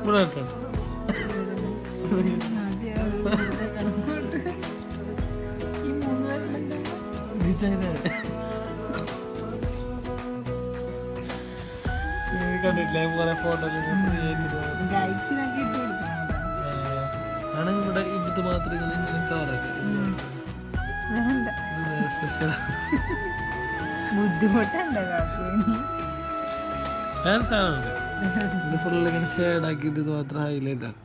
ഇവിടെ ഇട്ടാണ്. കണ്ടിട്ടില്ലേ കുറെ ഫോട്ടോ ആണെങ്കിൽ ഇവിടെ ഇവിടുത്തെ മാത്രം ഇങ്ങനെ കവറാക്കി സ്പെഷ്യൽ ബുദ്ധിമുട്ടുണ്ട് സാധനമുണ്ട്. ഇത് ഫുള്ള് ഇങ്ങനെ ഷെയ്ഡാക്കിയിട്ട് ഇത് മാത്രം ഹൈലൈറ്റ് ആണ്.